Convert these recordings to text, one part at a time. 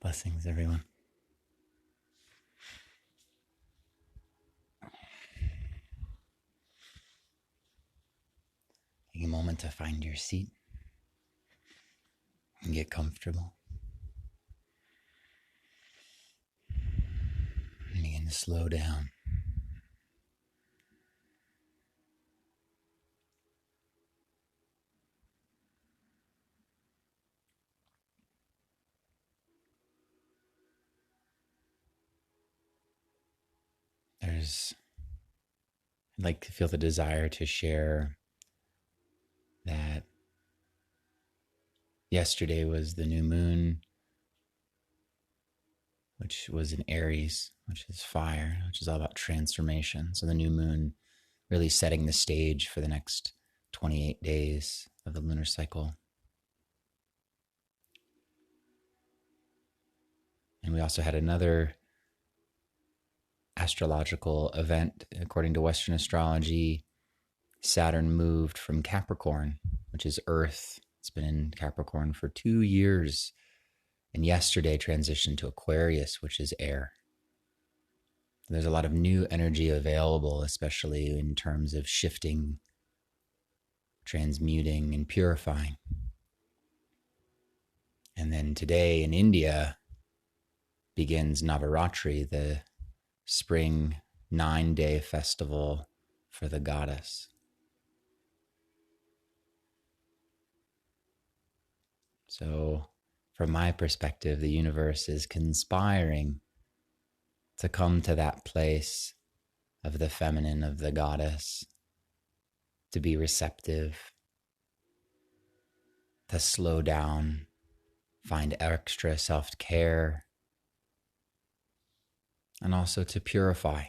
Blessings, everyone. Take a moment to find your seat and get comfortable. And begin to slow down. I'd like to feel the desire to share that yesterday was the new moon, which was in Aries, which is fire, which is all about transformation. So the new moon really setting the stage for the next 28 days of the lunar cycle. And we also had another astrological event. According to Western astrology, Saturn moved from Capricorn, which is Earth. It's been in Capricorn for 2 years. And yesterday transitioned to Aquarius, which is air. There's a lot of new energy available, especially in terms of shifting, transmuting, and purifying. And then today in India begins Navaratri, the spring 9-day festival for the goddess. So from my perspective, the universe is conspiring to come to that place of the feminine, of the goddess, to be receptive, to slow down, find extra self-care, and also to purify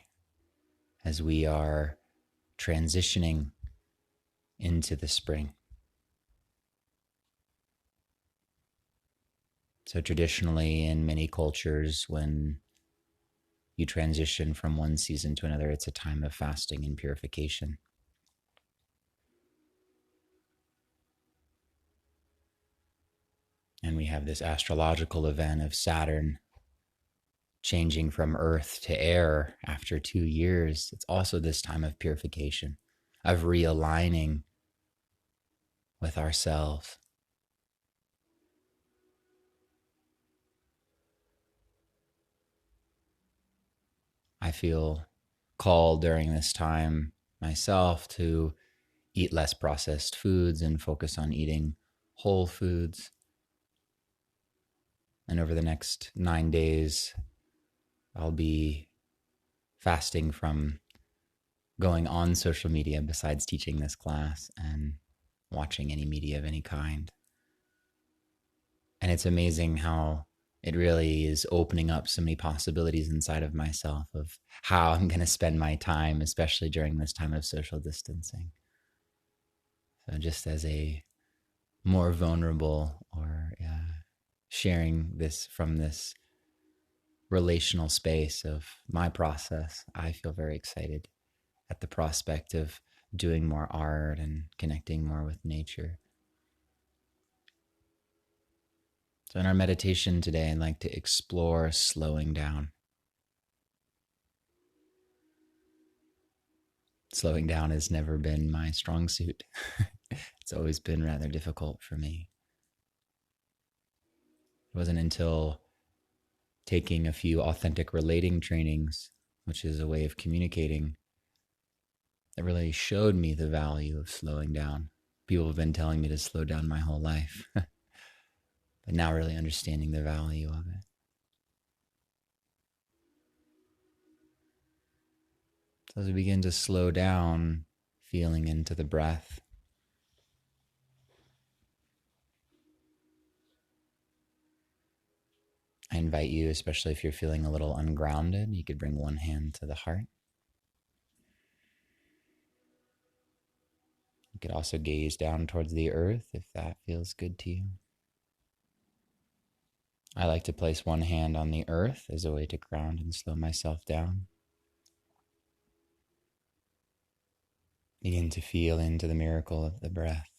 as we are transitioning into the spring. So traditionally, in many cultures, when you transition from one season to another, it's a time of fasting and purification. And we have this astrological event of Saturn changing from earth to air after 2 years. It's also this time of purification, of realigning with ourselves. I feel called during this time myself to eat less processed foods and focus on eating whole foods. And over the next 9 days, I'll be fasting from going on social media besides teaching this class and watching any media of any kind. And it's amazing how it really is opening up so many possibilities inside of myself of how I'm going to spend my time, especially during this time of social distancing. So just as a more vulnerable or sharing this from this relational space of my process, I feel very excited at the prospect of doing more art and connecting more with nature. So in our meditation today, I'd like to explore slowing down. Slowing down has never been my strong suit. It's always been rather difficult for me. It wasn't until taking a few authentic relating trainings, which is a way of communicating, that really showed me the value of slowing down. People have been telling me to slow down my whole life, but now really understanding the value of it. So as we begin to slow down, feeling into the breath, I invite you, especially if you're feeling a little ungrounded, you could bring one hand to the heart. You could also gaze down towards the earth if that feels good to you. I like to place one hand on the earth as a way to ground and slow myself down. Begin to feel into the miracle of the breath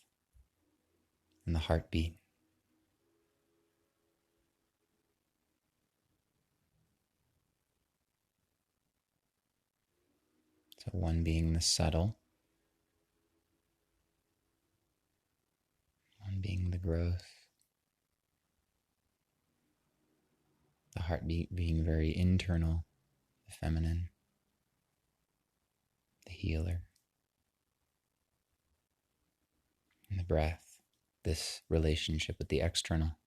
and the heartbeat. So one being the subtle, one being the growth, the heartbeat being very internal, the feminine, the healer, and the breath, this relationship with the external,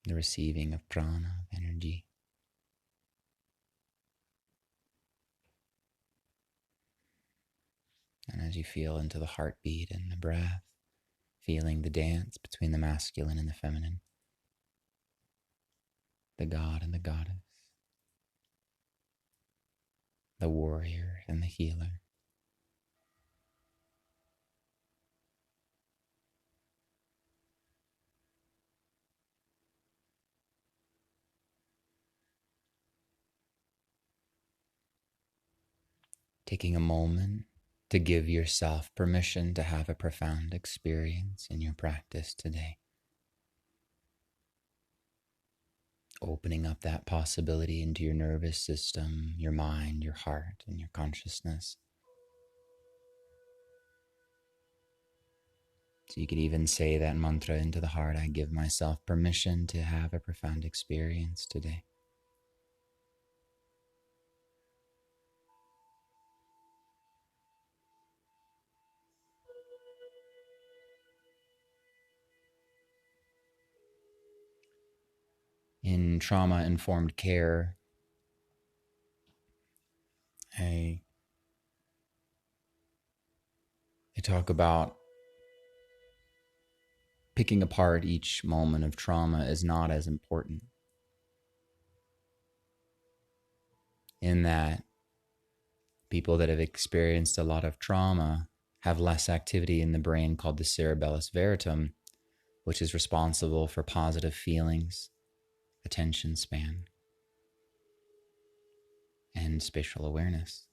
the receiving of prana, of energy. And as you feel into the heartbeat and the breath, feeling the dance between the masculine and the feminine, the god and the goddess, the warrior and the healer. Taking a moment to give yourself permission to have a profound experience in your practice today. Opening up that possibility into your nervous system, your mind, your heart, and your consciousness. So you could even say that mantra into the heart, I give myself permission to have a profound experience today. In trauma-informed care, they talk about picking apart each moment of trauma is not as important. In that people that have experienced a lot of trauma have less activity in the brain called the cerebellus verutum, which is responsible for positive feelings, attention span, and spatial awareness.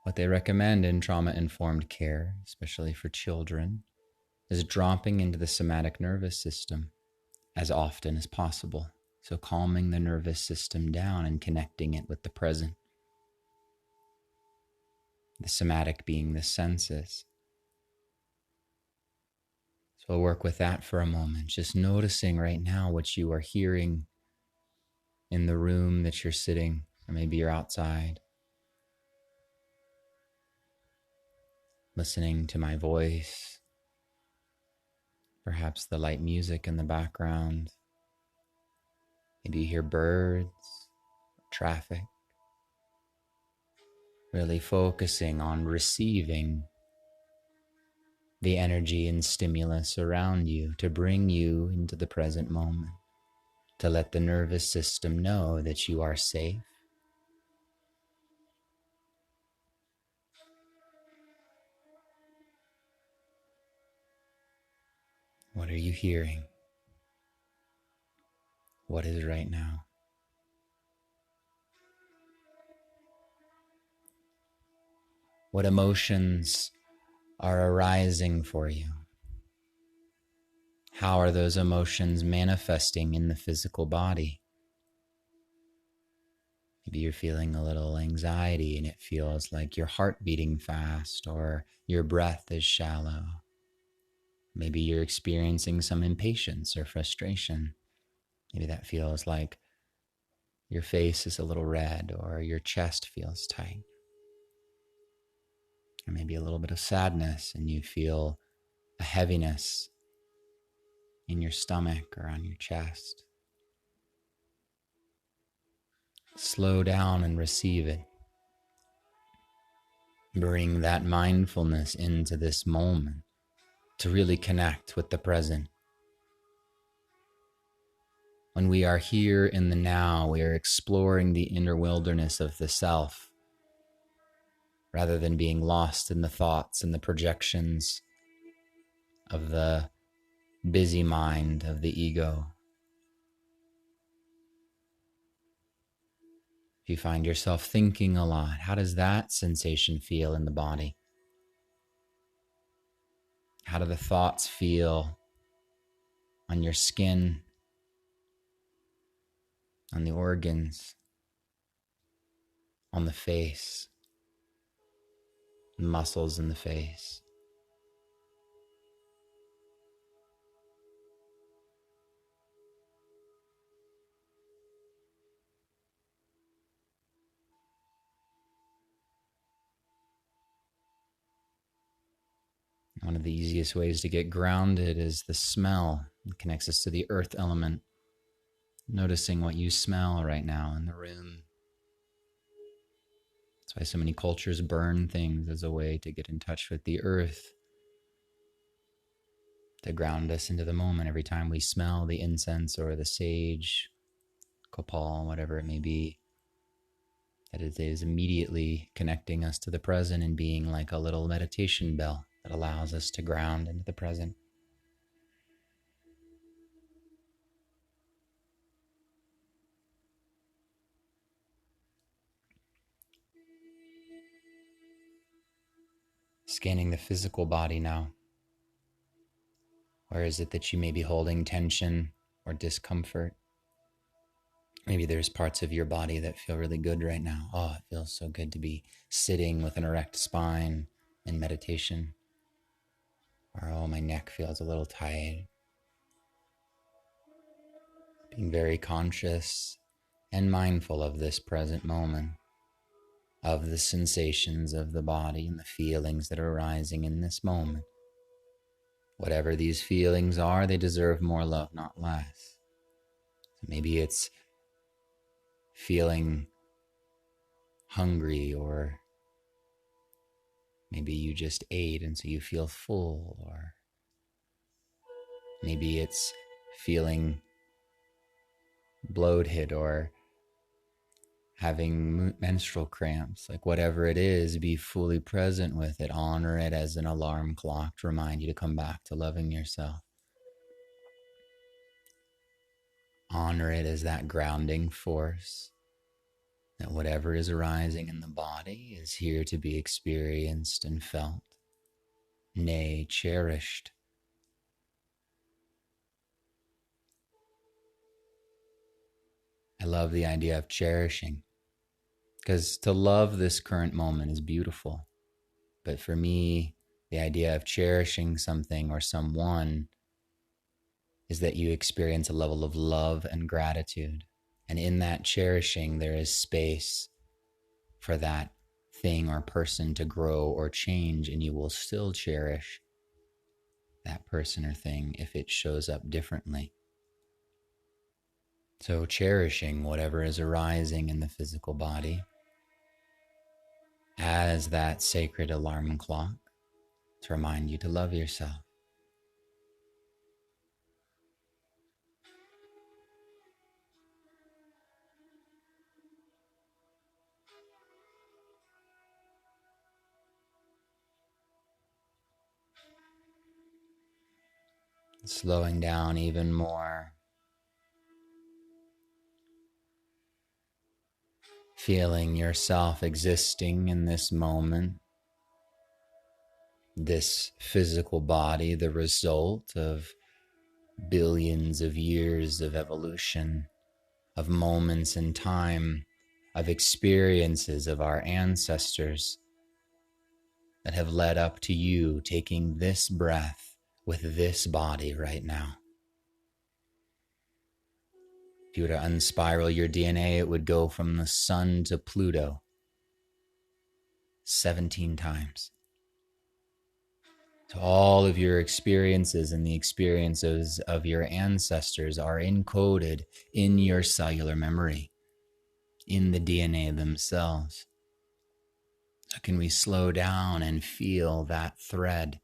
What they recommend in trauma-informed care, especially for children, is dropping into the somatic nervous system as often as possible. So calming the nervous system down and connecting it with the present. The somatic being the senses. So we'll work with that for a moment, just noticing right now what you are hearing in the room that you're sitting, or maybe you're outside. Listening to my voice, perhaps the light music in the background. Maybe you hear birds, traffic. Really focusing on receiving the energy and stimulus around you to bring you into the present moment, to let the nervous system know that you are safe. What are you hearing? What is right now? What emotions are arising for you? How are those emotions manifesting in the physical body? Maybe you're feeling a little anxiety and it feels like your heart beating fast or your breath is shallow. Maybe you're experiencing some impatience or frustration. Maybe that feels like your face is a little red or your chest feels tight. Or maybe a little bit of sadness and you feel a heaviness in your stomach or on your chest. Slow down and receive it. Bring that mindfulness into this moment to really connect with the present. When we are here in the now, we are exploring the inner wilderness of the self, rather than being lost in the thoughts and the projections of the busy mind of the ego. If you find yourself thinking a lot, how does that sensation feel in the body? How do the thoughts feel on your skin, on the organs? on the face, muscles in the face. One of the easiest ways to get grounded is the smell. It connects us to the earth element. Noticing what you smell right now in the room. That's why so many cultures burn things as a way to get in touch with the earth, to ground us into the moment. Every time we smell the incense or the sage, copal, whatever it may be, that it is immediately connecting us to the present and being like a little meditation bell that allows us to ground into the present. Scanning the physical body now. Where is it that you may be holding tension or discomfort? Maybe there's parts of your body that feel really good right now. Oh, it feels so good to be sitting with an erect spine in meditation. Or, oh, my neck feels a little tight. Being very conscious and mindful of this present moment, of the sensations of the body and the feelings that are arising in this moment. Whatever these feelings are, they deserve more love, not less. So maybe it's feeling hungry, or maybe you just ate and so you feel full, or maybe it's feeling bloated or having menstrual cramps. Like whatever it is, be fully present with it. Honor it as an alarm clock to remind you to come back to loving yourself. Honor it as that grounding force, that whatever is arising in the body is here to be experienced and felt, nay, cherished. I love the idea of cherishing, because to love this current moment is beautiful. But for me, the idea of cherishing something or someone is that you experience a level of love and gratitude. And in that cherishing, there is space for that thing or person to grow or change, and you will still cherish that person or thing if it shows up differently. So cherishing whatever is arising in the physical body as that sacred alarm clock to remind you to love yourself. Slowing down even more. Feeling yourself existing in this moment. This physical body, the result of billions of years of evolution, of moments in time, of experiences of our ancestors that have led up to you taking this breath with this body right now. If you were to unspiral your DNA, it would go from the sun to Pluto 17 times. So all of your experiences and the experiences of your ancestors are encoded in your cellular memory, in the DNA themselves. So can we slow down and feel that thread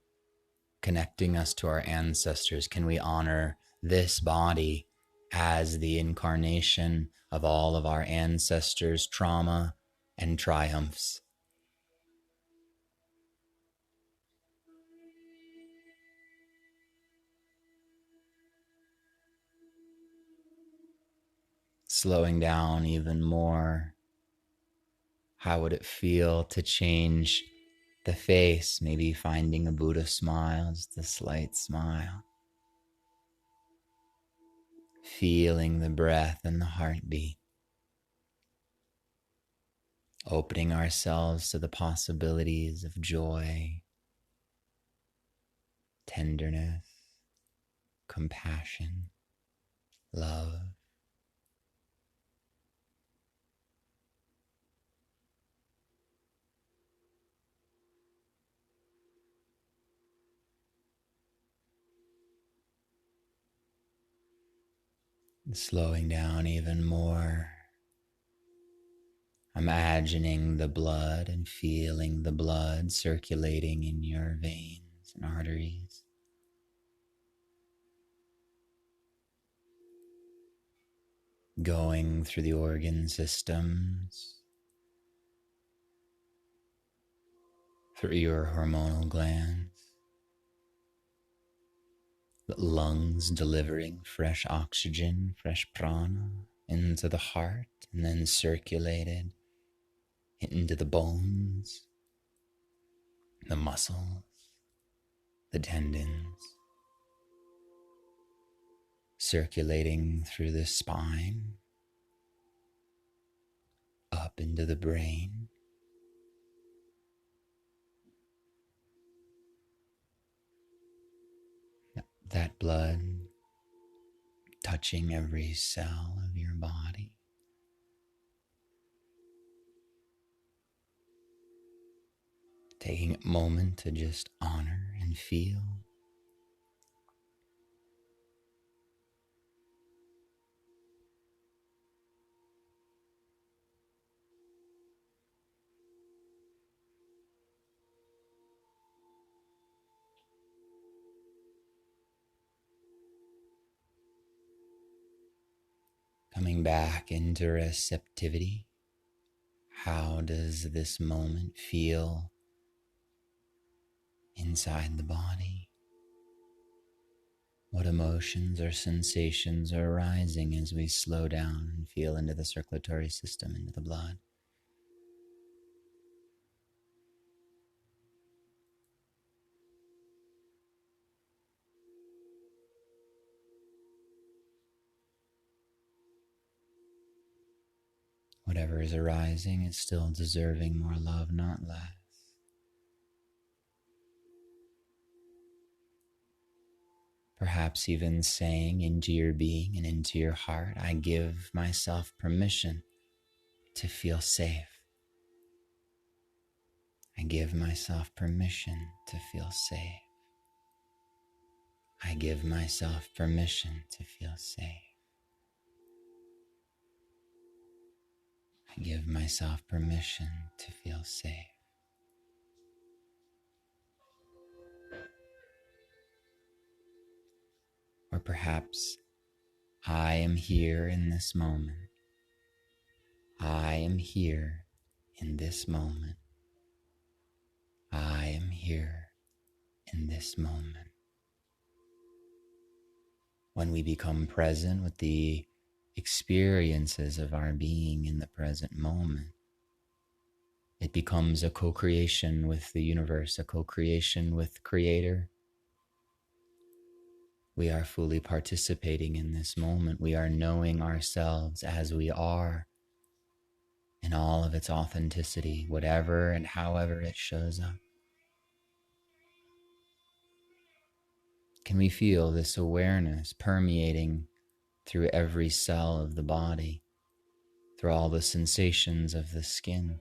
connecting us to our ancestors? Can we honor this body as the incarnation of all of our ancestors' trauma and triumphs? Slowing down even more, how would it feel to change the face? Maybe finding a Buddha smile, just a slight smile. Feeling the breath and the heartbeat. opening ourselves to the possibilities of joy, tenderness, compassion, love. Slowing down even more, imagining the blood and feeling the blood circulating in your veins and arteries. Going through the organ systems, through your hormonal glands, the lungs delivering fresh oxygen, fresh prana into the heart, and then circulated into the bones, the muscles, the tendons, circulating through the spine, up into the brain. That blood touching every cell of your body. Taking a moment to just honor and feel. Coming back into receptivity. How does this moment feel inside the body? What emotions or sensations are arising as we slow down and feel into the circulatory system, into the blood? Whatever is arising is still deserving more love, not less. Perhaps even saying into your being and into your heart, I give myself permission to feel safe. I give myself permission to feel safe. I give myself permission to feel safe. I give myself permission to feel safe. Or perhaps I am here in this moment. I am here in this moment. I am here in this moment. When we become present with the experiences of our being in the present moment, it becomes a co-creation with the universe, a co-creation with Creator. We are fully participating in this moment. We are knowing ourselves as we are in all of its authenticity, whatever and however it shows up. Can we feel this awareness permeating through every cell of the body, through all the sensations of the skin,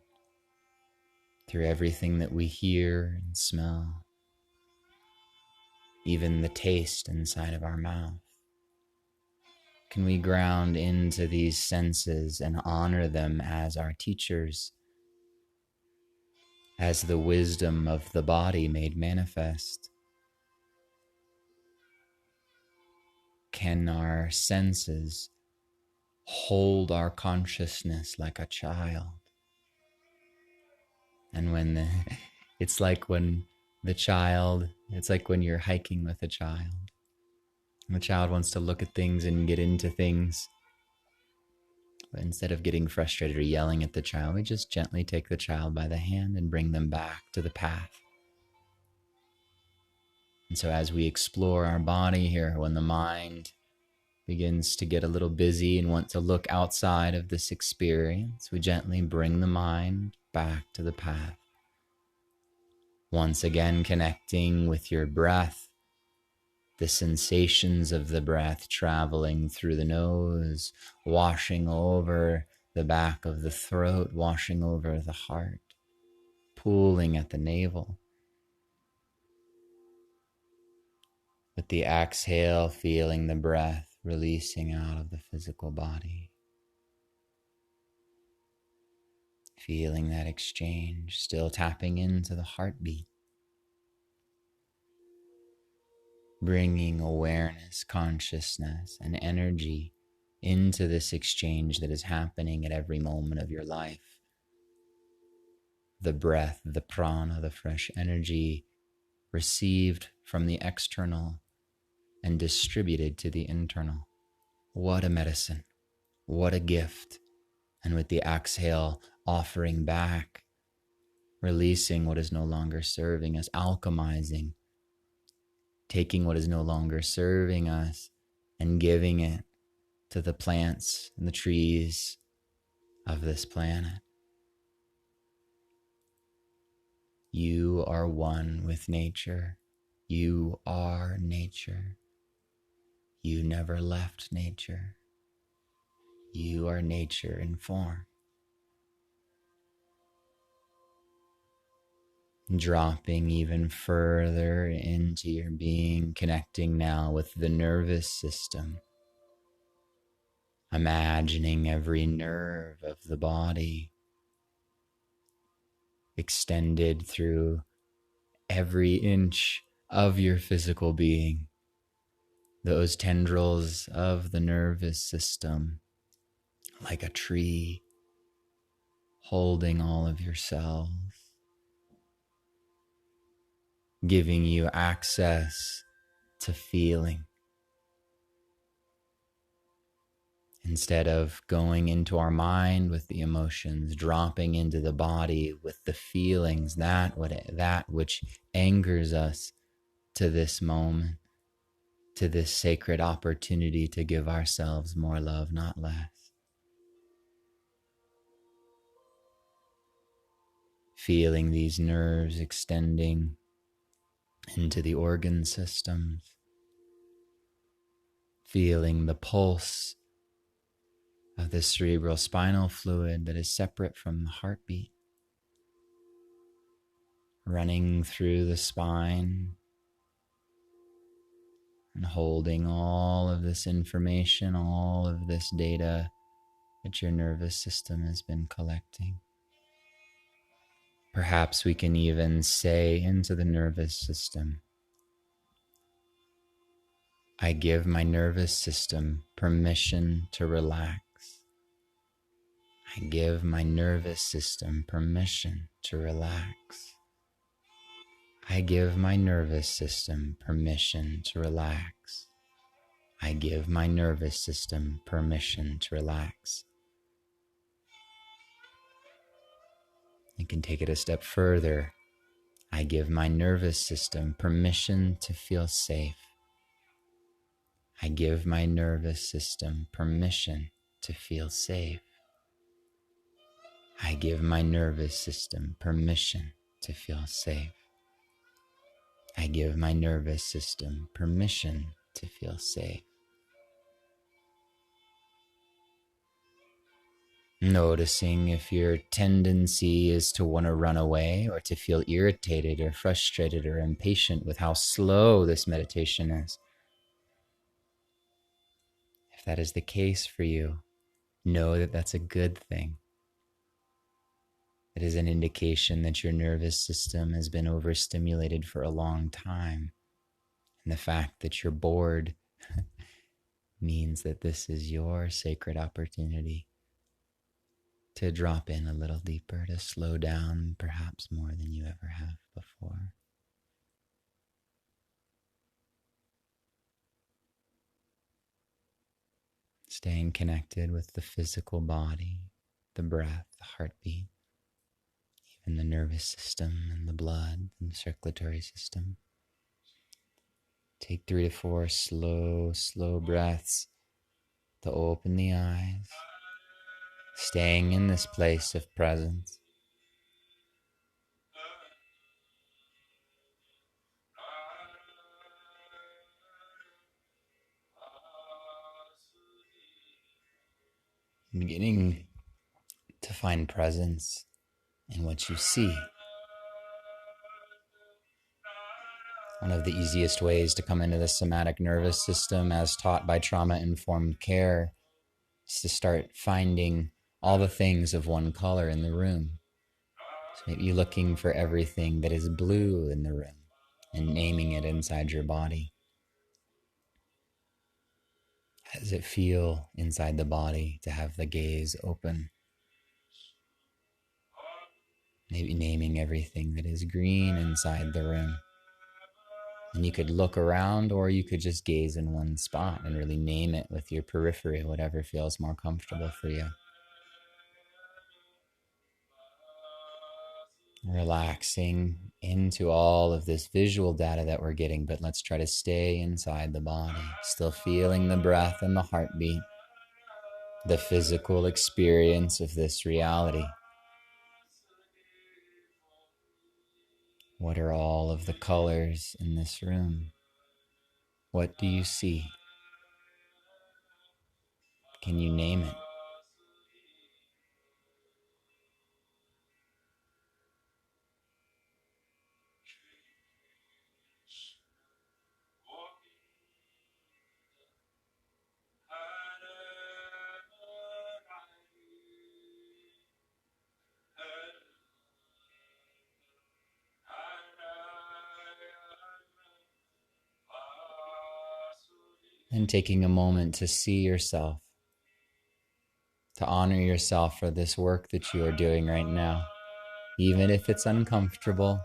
through everything that we hear and smell, even the taste inside of our mouth? Can we ground into these senses and honor them as our teachers, as the wisdom of the body made manifest? Can our senses hold our consciousness like a child? And it's like when you're hiking with a child. And the child wants to look at things and get into things. But instead of getting frustrated or yelling at the child, we just gently take the child by the hand and bring them back to the path. And so as we explore our body here, when the mind begins to get a little busy and want to look outside of this experience, we gently bring the mind back to the path. Once again, connecting with your breath, the sensations of the breath traveling through the nose, washing over the back of the throat, washing over the heart, pooling at the navel. With the exhale, feeling the breath releasing out of the physical body. Feeling that exchange, still tapping into the heartbeat. Bringing awareness, consciousness, and energy into this exchange that is happening at every moment of your life. The breath, the prana, the fresh energy received from the external and distributed to the internal. What a medicine, what a gift. And with the exhale, offering back, releasing what is no longer serving us, alchemizing, taking what is no longer serving us and giving it to the plants and the trees of this planet. You are one with nature. You are nature. You never left nature. You are nature in form. Dropping even further into your being, connecting now with the nervous system. Imagining every nerve of the body extended through every inch of your physical being. Those tendrils of the nervous system, like a tree, holding all of your cells, giving you access to feeling. Instead of going into our mind with the emotions, dropping into the body with the feelings, that which angers us to this moment, to this sacred opportunity to give ourselves more love, not less. Feeling these nerves extending into the organ systems, feeling the pulse of the cerebral spinal fluid that is separate from the heartbeat, running through the spine and holding all of this information, all of this data that your nervous system has been collecting. Perhaps we can even say into the nervous system, I give my nervous system permission to relax. I give my nervous system permission to relax. I give my nervous system permission to relax. I give my nervous system permission to relax. You can take it a step further. I give my nervous system permission to feel safe. I give my nervous system permission to feel safe. I give my nervous system permission to feel safe. I give my nervous system permission to feel safe. Noticing if your tendency is to want to run away or to feel irritated or frustrated or impatient with how slow this meditation is. If that is the case for you, know that that's a good thing. It is an indication that your nervous system has been overstimulated for a long time. And the fact that you're bored means that this is your sacred opportunity to drop in a little deeper, to slow down perhaps more than you ever have before. Staying connected with the physical body, the breath, the heartbeat, even the nervous system and the blood and the circulatory system. Take 3 to 4 slow breaths to open the eyes, staying in this place of presence. Beginning to find presence in what you see. One of the easiest ways to come into the somatic nervous system, as taught by trauma-informed care, is to start finding all the things of one color in the room. So maybe looking for everything that is blue in the room and naming it inside your body. How does it feel inside the body to have the gaze open? Maybe naming everything that is green inside the room. And you could look around, or you could just gaze in one spot and really name it with your periphery, whatever feels more comfortable for you. Relaxing into all of this visual data that we're getting, but let's try to stay inside the body, still feeling the breath and the heartbeat, the physical experience of this reality. What are all of the colors in this room? What do you see? Can you name it? And taking a moment to see yourself, to honor yourself for this work that you are doing right now, even if it's uncomfortable,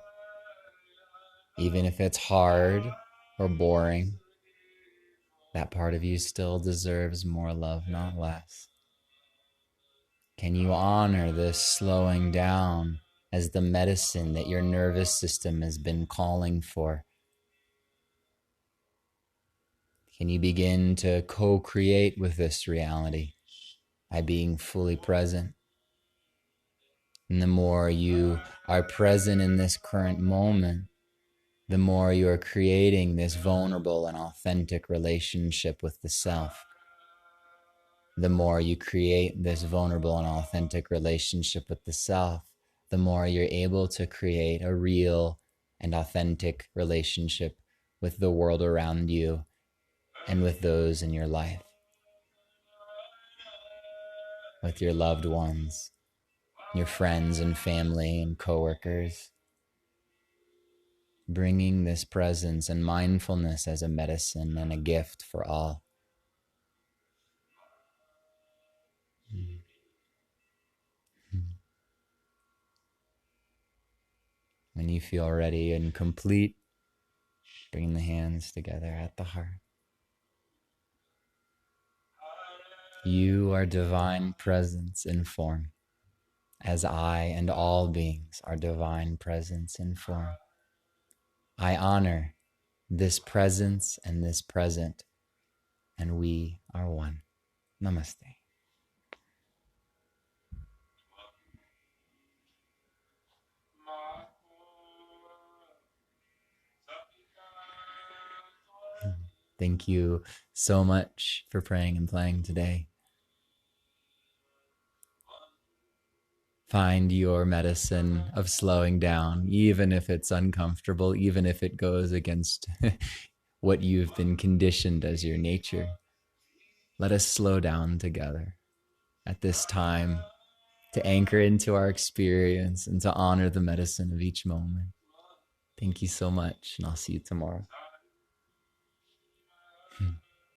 even if it's hard or boring. That part of you still deserves more love, not less. Can you honor this slowing down as the medicine that your nervous system has been calling for? Can you begin to co-create with this reality by being fully present? And the more you are present in this current moment, the more you are creating this vulnerable and authentic relationship with the self. The more you create this vulnerable and authentic relationship with the self, the more you're able to create a real and authentic relationship with the world around you and with those in your life, with your loved ones, your friends and family and coworkers. Bringing this presence and mindfulness as a medicine and a gift for all. When you feel ready and complete, bring the hands together at the heart. You are divine presence in form, as I and all beings are divine presence in form. I honor this presence and this present, and we are one. Namaste. Thank you so much for praying and playing today. Find your medicine of slowing down, even if it's uncomfortable, even if it goes against what you've been conditioned as your nature. Let us slow down together at this time to anchor into our experience and to honor the medicine of each moment. Thank you so much, and I'll see you tomorrow.